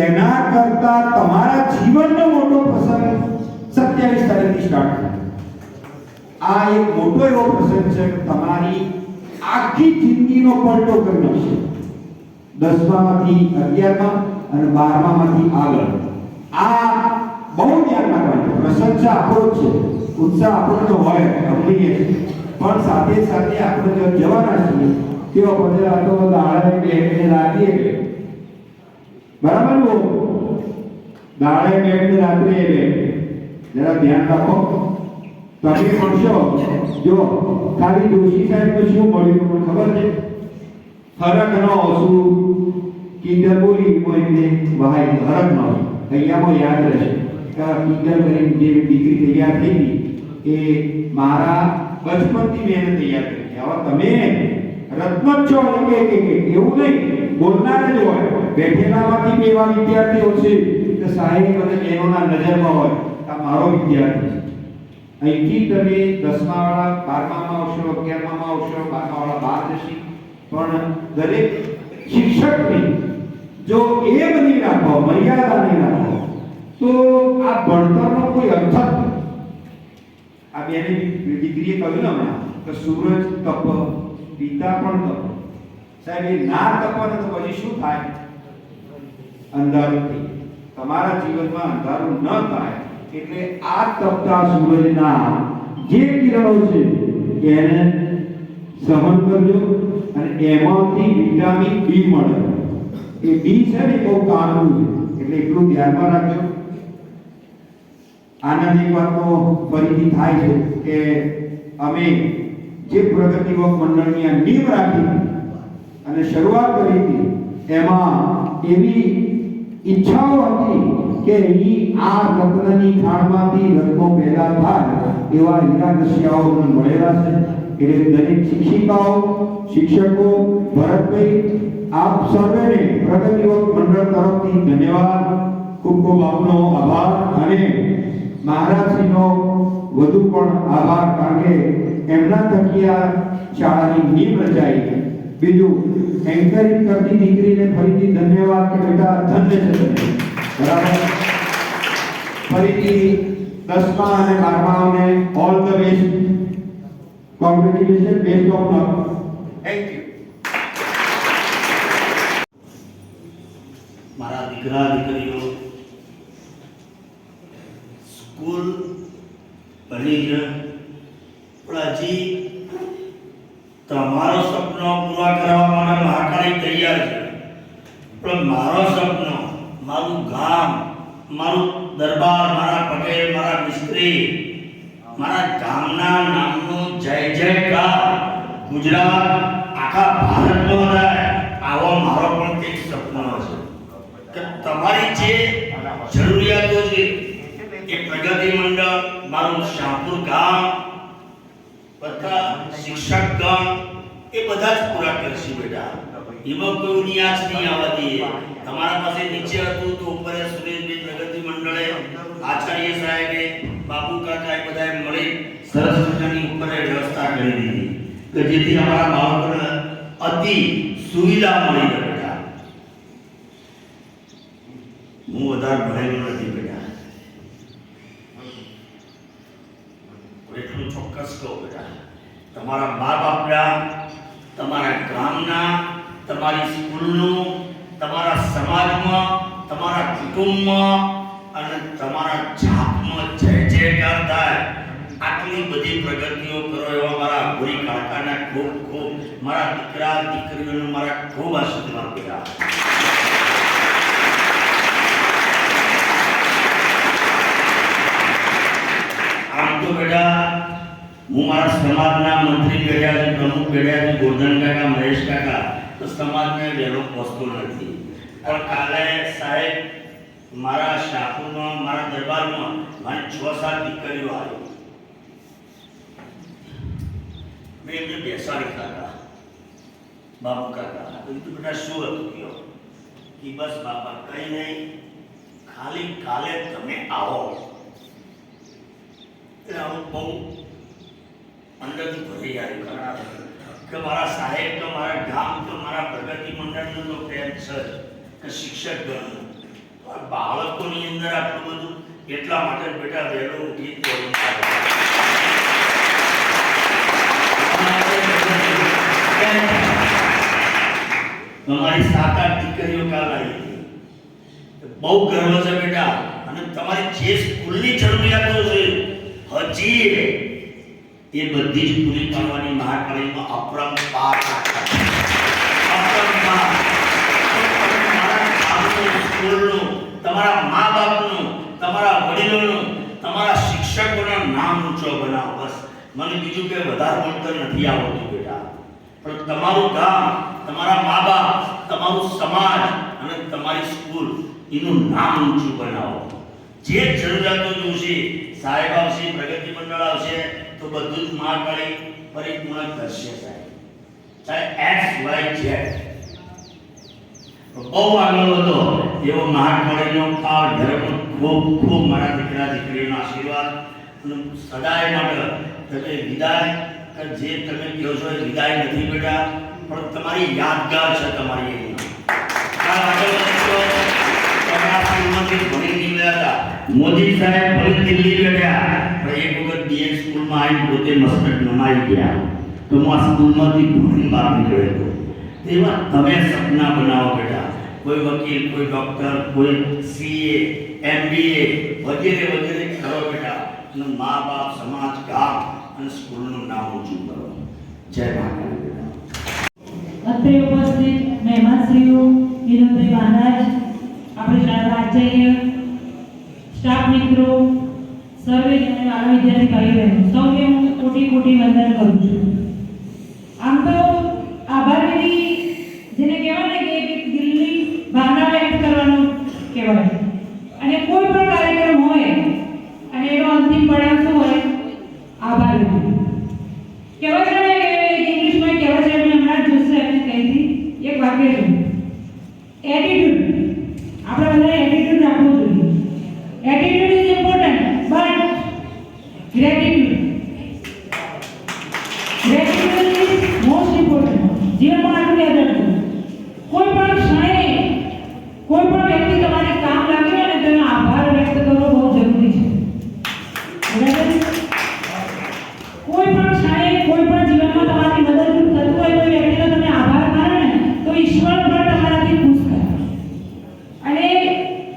એના કરતા તમારા જીવનનો મોટો પ્રસંગ 27 તારીખથી સ્ટાર્ટ થાય. આ એક મોટો એવો પ્રસંગ છે કે તમારી આખી જિંદગીનો પલટો કરી નાખશે. 10મામાંથી 11મા અને 12મામાંથી આગળ. આ બહુ ધ્યાન રાખવાનું. પ્રશંસા આપણો જ છે, ઉત્સાહ આપણો તો હોય અમલીએ, પણ સાથે સાથે આપણે જો જવાના છીએ કેવો બધે આ તો દાડે બેઠને રાખીએ બરાબર. દાડે બેઠને રાત્રે જરા ધ્યાન રાખો. તમે ભણશો જો ખાલી જોશી સાહેબ તો શું મળ્યું મને ખબર છે? ફરક ન ઓછું કિંડર બોલી કોઈને વહાય ફરક ન અહીંયામાં યાદ રહેશે કે કિંડર કરીને જે દીકરી તૈયાર થઈ ગઈ એ મારા બચપનથી મેં એને તૈયાર કરી. હવે તમે રત્નોત્સવ એવું નહીં, બોલનાર જ હોય. બેઠેલામાંથી એવા વિદ્યાર્થીઓ છે કે સાહેબ અને બહેનોના નજરમાં હોય કે મારો વિદ્યાર્થી છે. અહીંથી તમે 10મા વાળા 12મામાં આવશો, 11મામાં આવશો, 12મા વાળા 12 જશે. પણ દરેક શિક્ષકની જો એ બની રાખો, મર્યાદા નહીં રાખો તો આ ભણતરનો કોઈ અર્થ જ નથી. આ બેની દીકરીએ કહ્યું ને હમણાં કે સૂરજ તપ પિતા પણ તપ. સાહેબ એ ના તપને તો પછી શું થાય? અંધારું થઈ. તમારા જીવનમાં અંધારું ન થાય એટલે આ તપતા સૂરજના જે કિરણો છે એને સહન કરજો અને એમાંથી વિટામિન ડી મળે. એ ડી છે ને બહુ કામનું છે એટલે એટલું ધ્યાનમાં રાખજો. આનંદ એક વાતનો ફરીથી થાય છે કે અમે જે પ્રગતિવક મંડળની આ નીમ રાખી અને શરૂઆત કરી હતી એમાં એવી ઈચ્છાઓ હતી કે આ રત્નની ખાણમાંથી રત્નો પેદા થાય એવા હીરા ઘસિયાઓ મને મળેલા છે. એટલે દરેક શિક્ષિકાઓ, શિક્ષકો, ભરતભાઈ આપ સર્વેને પ્રગતિવક મંડળ તરફથી ધન્યવાદ, ખૂબ ખૂબ આપનો આભાર અને મહારાજશ્રીનો વધુ પણ આભાર, કારણ કે એમના થકી આ શાળાની નીમ રચાઈ. બીજું એન્કરેજ કરતી દીકરીને ફરીથી ધન્યવાદ કે બેટા ધન્ય છે તમે, બરાબર. ફરીથી 10મા અને 12માને all the best, congratulation, best of luck. Thank you. મારા દીકરા દીકરીઓ સ્કૂલ ભણી છે પણ હજી તમારો સપનો પૂરા કરવા માટે મહાકાળી તૈયાર છે. પણ મારો સપનો, મારું ગામ, મારું દરબાર, મારા પટેલ, મારા મિસ્ત્રી, મારા ગામના નામનું જય જયકાર ગુજરાત આખા ભારતમાં થાય આવો મારો પણ એક સપનો છે કે તમારી જે જરૂરિયાતો છે એ પ્રગતિ મંડળ, મારું શાહપુર ગામ, બધા શિક્ષકગણ એ બધા જ પૂરા કરશે બેટા. એમાં કોઈ નિયાસ નહીં આવવા દઈએ. તમારા પાસે નીચે હતું તો ઉપર સુરેશભાઈ પ્રગતિ મંડળે આચાર્ય સાહેબે, બાપુ કાકાએ બધાએ મળી સરસ મજાની ઉપર વ્યવસ્થા કરી દીધી કે જેથી અમારા બાળકોને અતિ સુવિધા મળી રહે બેટા. હું વધારે ભણેલો નથી બેટા, એટલું ચોક્કસ કહું બેટા, તમારા મા બાપના, તમારા ગામના, તમારી સ્કૂલનું, તમારા સમાજમાં, તમારા કુટુંબમાં અને તમારા જાતમાં જય જયકાર થાય, આટલી બધી પ્રગતિઓ કરો એવા મારા ભૂરી કાકાના ખૂબ ખૂબ, મારા દીકરા દીકરીઓને મારા ખૂબ આશીર્વાદ બેટા. આમ તો બેટા હું મારા સમાજના મંત્રી બેઠા છે, પ્રમુખ બેઠા છે, ગોરધન કાકા, મહેશ કાકા, તો સમાજને વહેલો પહોંચતો નથી. પણ કાલે સાહેબ મારા શાહપુરમાં, મારા દરબારમાં મારી 6-7 દીકરીઓ આવી. મેં એમને બેસાડી કાકા, બાપુ કાકા, તો બેટા શું હતું કયો? કે બસ બાપા કઈ નહીં, ખાલી કાલે તમે આવો. એટલે હું બહુ અંદરથી ભરી આવ્યું કે મારા સાહેબ તો, મારા ગામ તો, મારા પ્રગતિ મંડળનો તો પ્રેમ છે કે શિક્ષક ગણનું બાળકોની અંદર આટલું બધું, એટલા માટે બેટા વહેલો ઉઠી તમારી 7-8 દીકરીઓ કાલ આવી હતી. બહુ ગર્વ છે બેટા. અને તમારી જે સ્કૂલની જરૂરિયાતો છે હજી એ બધી જ પૂરી કરવાની મહાકાળીમાં અપરંપાર સ્કૂલનું, તમારા મા બાપનું, તમારા વડીલોનું, તમારા શિક્ષકોના નામ ઊંચો બનાવો. બસ મને બીજું કે વધારે બોલતો નથી આવડતું બેટા, પણ તમારું ગામ, તમારા મા બાપ, તમારું સમાજ અને તમારી સ્કૂલ એનું નામ ઊંચું બનાવો. જે જરૂરિયાતો જોશે, સાહેબ આવશે, પ્રગતિ મંડળ આવશે, તો બધું જ મહાકાળી પરિપૂર્ણ કરશે સાહેબ. ચાહે XYZ બહુ આગળ વધો એવો મહાકાળીનો આ ધર્મ ખૂબ ખૂબ મારા દીકરા દીકરીઓના આશીર્વાદ અને સદાય માટે તમે વિદાય કે જે તમે કહો છો એ વિદાય નથી બેટા, પણ તમારી યાદગાર છે. તમારી મોદી સાહેબ ભલે દિલ્હી ગયા, પણ એક વખત બીએડ સ્કૂલમાં આવીને પોતે મસ્તક નમાઈ ગયા તો હું આ સ્કૂલમાંથી ભણીને બહાર નીકળ્યો હતો. તેવા તમે સપના બનાવો બેટા. કોઈ વકીલ, કોઈ ડોક્ટર, કોઈ CA, MBA વગેરે વગેરે કરો બેટા. અને મા બાપ, સમાજ, ગામ અને સ્કૂલનું નામ ઊંચું કરો. જય મહાકાળી બેટા. અત્રે ઉપસ્થિત મહેમાનશ્રીઓ, વિનોદભાઈ મહારાજ, આપણે શાળા આચાર્ય, સ્ટાફ મિત્રો, સર્વે વાલા વિદ્યાર્થી ભાઈ બહેનો, સૌને હું કોટી કોટી વંદન કરું છું. આમ તો આભારની જેને કહેવાય ને કે દિલની ભાવના વ્યક્ત કરવાનું કહેવાય. અને કોઈ પણ કાર્યક્રમ હોય અને એનો અંતિમ પડાવ શું હોય? આભાર વ્યક્ત. કહેવાય છે ને કે ઇંગ્લિશમાં કહેવાય છે, મેં હમણાં જ જોશે એમને કહી હતી એક વાક્ય છે, એટીટ્યુડ. આપણે બધાએ એટીટ્યુડ રાખવું જોઈએ. Attitude is important, but gratitude is most important. જીવનમાં આટલું યાદ રાખવું. કોઈ પણ ક્ષણે, કોઈ પણ વ્યક્તિ તમારે કામ લાગ્યું હોય ને, તેનો આભાર વ્યક્ત કરવો બહુ જરૂરી છે. બરાબર? કોઈ પણ ક્ષણે, કોઈ પણ જીવનમાં તમારી મદદરૂપ થતું હોય કોઈ વ્યક્તિનો તમે આભાર માનો ને, તો ઈશ્વર પણ તમારાથી ખુશ થાય. અને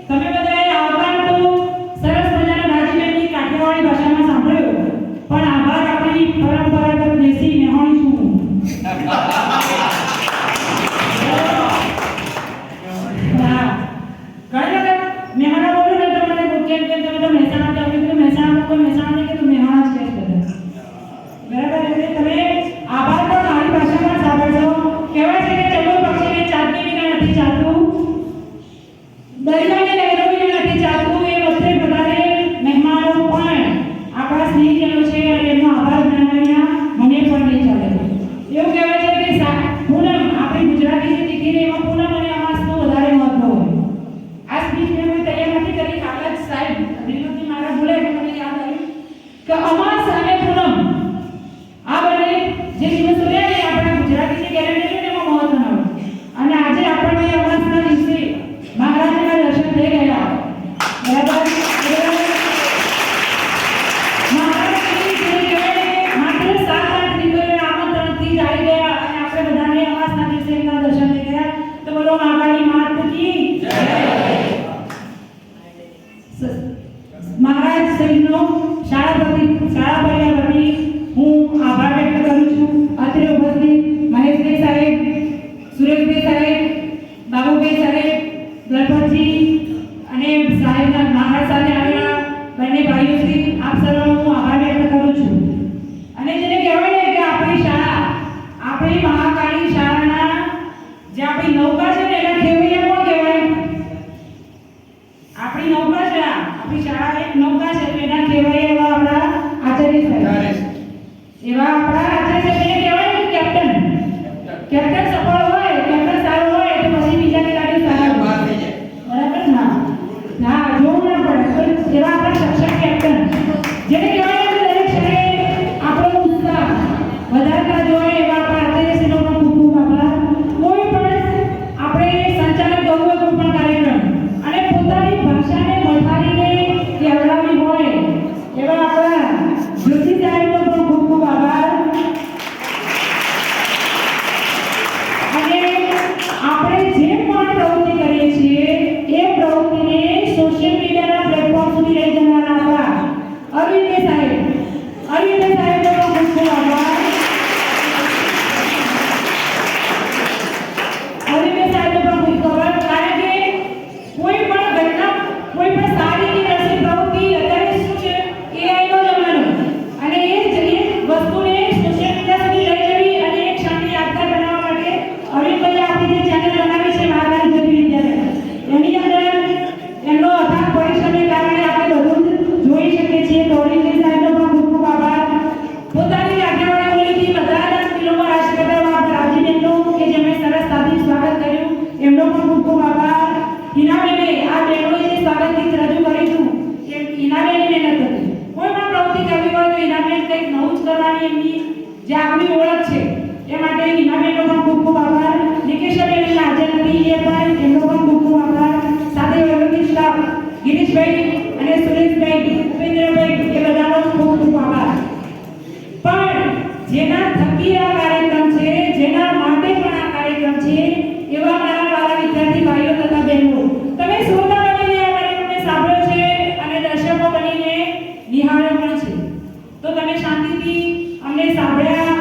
તમે બધાએ આભાર તો સરસ મજાના રાજીબેનની કાઠિયાવાડી ભાષામાં સાંભળ્યો, પણ આભાર આપણી પરંપરાગત દેશી મેહોણી શું? હા, ઘણી વખત મહેમાનો બોલું ને તો મને કેમ કેમ તમે તો મહેસાણા જાવ, તો મહેસાણા કોઈ મહેસાણા નહીં કે તું મહેસાણા જ કહેશ બધા. બરાબર? એટલે તમે આભાર પણ મારી ભાષામાં સાંભળજો. કહેવાય છે કે ચલો પક્ષીને ચાંદની વિના નથી ચાલતું, દરિયાને લહેરો વિના નથી ચાલતું. એ વખતે વધારે મહેમાનો પણ આપણા સ્નેહીજનો છે અને એમનો આભાર માનવા વિના મને પણ નહીં ચાલે. એવું કહેવાય છે કે પૂનમ, આપણી ગુજરાતી જે દીકરી એમાં પૂનમ અને અમાસનું વધારે મહત્વ હોય. આ સ્પીચ મેં કોઈ તૈયાર નથી કરી, કાકા જ સાહેબ મહારાજ શ્રીનો શાળા પરિવાર વતી હું આભાર વ્યક્ત કરું છું. અત્રે ઉપસ્થિત મહેશભાઈ સાહેબ, સુરેશભાઈ સાહેબ, બાબુભાઈ સાહેબ, ગણપતજી અને સાહેબના મહારાજ સાથે આવેલા બંને ભાઈઓ શ્રી આપ સર્વનો હું આભાર વ્યક્ત કરું છું. અને જેને કહેવાય ને કે આપણી શાળા, આપણી મહાકાળી શાળાના જે આપણી નૌકા છે ને એના ખેવૈયા કોણ કહેવાય? આપણી નૌકા છે, આપણી શાળા એક નૌકા છે, એના ખેવૈયા એવા આપણા આચાર્ય સાહેબ, એવા આપણા આચાર્ય સાહેબ એને કહેવાય ને કેપ્ટન. કેપ્ટન સફળ હોય, કેપ્ટન સારો હોય તો પછી બીજાને ગાડી સારા બરાબર ના ના જોવું ના પડે. તો એવા આપણા સક્ષમ કેપ્ટન જેને કહેવાય ને દરેક ક્ષણે આપણો ઉત્સાહ વધારતા જોઈએ એવા આપણા આચાર્યશ્રીનો પણ ખૂબ ખૂબ આભાર. કોઈ પણ આપણે સંચાલન કરવું હોય કોઈ પણ કાર્યક્રમ અને પોતાની ભાષાને મથારીને કેવડાવી હોય એવા આપણા જોશી સાહેબનો પણ ખૂબ ખૂબ આભાર. અને આપણે જે પણ પ્રવૃત્તિ કરીએ છીએ એ પ્રવૃત્તિને સોશિયલ મીડિયાના પ્લેટફોર્મ સુધી લઈ જવાના આપણા અરવિંદભાઈ સાહેબનો પણ ખૂબ ખૂબ આભાર. અરવિંદભાઈ સાહેબનો પણ ખૂબ ખૂબ આભાર. કારણ કે કોઈ પણ ઘટના, કોઈ પણ સારી કે નસીબ પ્રવૃત્તિ અત્યારે શું છે AI નો જમાનો, અને એ વસ્તુને સોશિયલ મીડિયા સુધી લઈ જવી અને એક ક્ષણને યાદગાર બનાવવા માટે અરવિંદભાઈએ આપણી જે ચેનલ બનાવી છે મહાકાળી જ્યોતિ વિદ્યાલય, એની અંદર એમનો અથાગ પરિશ્રમને કારણે આપણે બધું જોઈ શકીએ છીએ. તો અરવિંદભાઈ સાહેબનો પણ ખૂબ ખૂબ આભાર. પોતાની આગેવાની બોલીથી બધાના દિલોમાં રાજ કરતા આપણા રાજીબેનનો કે જેમણે સરસ સાથી સ્વાગત કર્યું એમનો પણ ખૂબ ખૂબ આભાર. હિનાબેને આ બહેનોએ જે સ્વાગત ગીત રજૂ કર્યું હતું એ હિનાબેનની મહેનત હતી. કોઈ પણ પ્રવૃત્તિ કરવી હોય તો હિનાબેન કંઈક નવું જ કરવાની એમની જે આપણી ઓળખ છે એ માટે હિનાબેનનો પણ ખૂબ ખૂબ આભાર. નિકેશાબેન હાજર નથી એ પણ એમનો પણ ખૂબ ખૂબ આભાર. સાથે વ્યવસ્થિત સ્ટાફ ગિરીશભાઈ અને સુરેશભાઈ, ઉપેન્દ્રભાઈ એ બધાનો ખૂબ ખૂબ આભાર. પણ જેના થકી આ કાર્યક્રમ છે, જેના માટે પણ આ કાર્યક્રમ છે એવા મારા વાલા વિદ્યાર્થી ભાઈઓ તથા બહેનો, તમે શ્રોતા બનીને આ કાર્યક્રમને સાંભળ્યો છે અને દર્શકો બનીને નિહાળ્યો પણ છે. તો તમે શાંતિથી અમને સાંભળ્યા,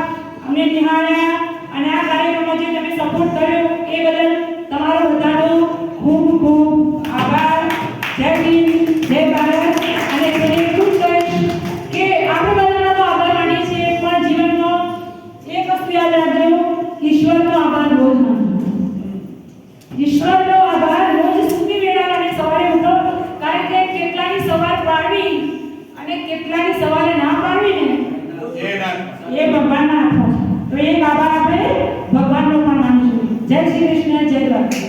અમને નિહાળ્યા અને આ કાર્યક્રમમાં જે તમે સપોર્ટ કર્યો એ બદલ તમારો બધાનો ખૂબ ખૂબ આભાર. જય હિન્દ, જય ભારત. અને તેને એટલું જ કહીશ કે આપણે બધાનો તો આભાર માનીએ છીએ, પણ જીવનમાં એક વસ્તુ યાદ રાખજો, ઈશ્વરનો આભાર રોજ માનજો. ઈશ્વરનો આભાર રોજ સૂકી વેળા અને સવારે ઉઠો, કારણ કે કેટલાની સવાર પાડવી અને કેટલાની સવારે ના પાડવી ને એ ભગવાનના હાથમાં છે. તો એ આભાર આપણે ભગવાનનો પણ માનીશું. જય શ્રી કૃષ્ણ, જય દ્વારકા.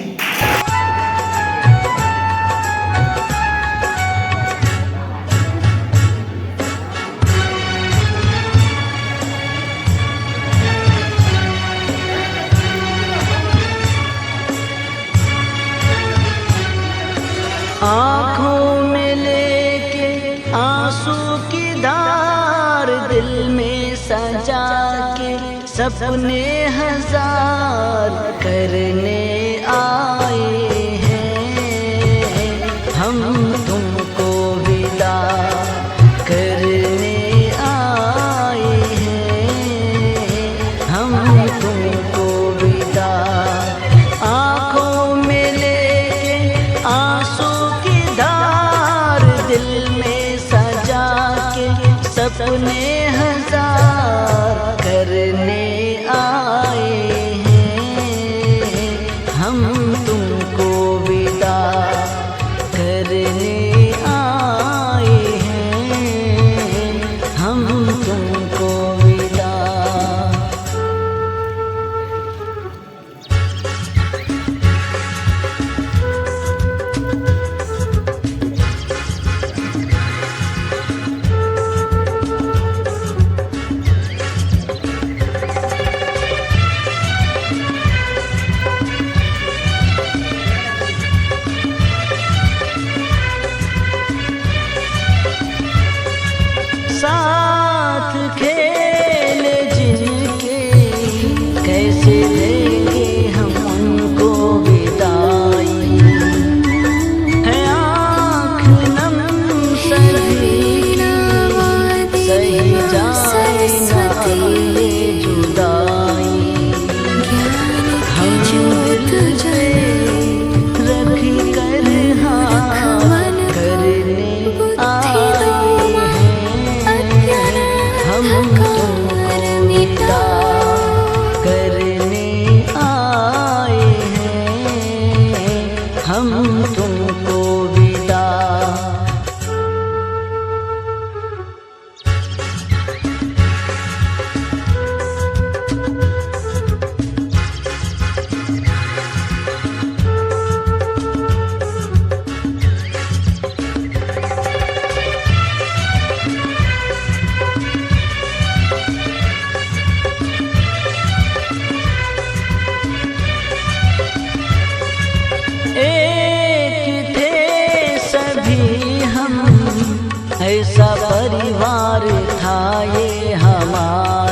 आँखों में लेके आंसू की धार, दिल में सजा के सपने हजार करने आए हैं हम तुमको विदा करने आए हैं हम तुमको विदा। आँखों में लेके आंसू दिल में सजा के सपने हजार करने आए हैं हम तुमको विदा करने आए हैं हम तुमको विदा। साथ खेले जिनके कैसे देंगे हम उनको विदाई है आँख नम सभी ऐसा परिवार था ये हमारा।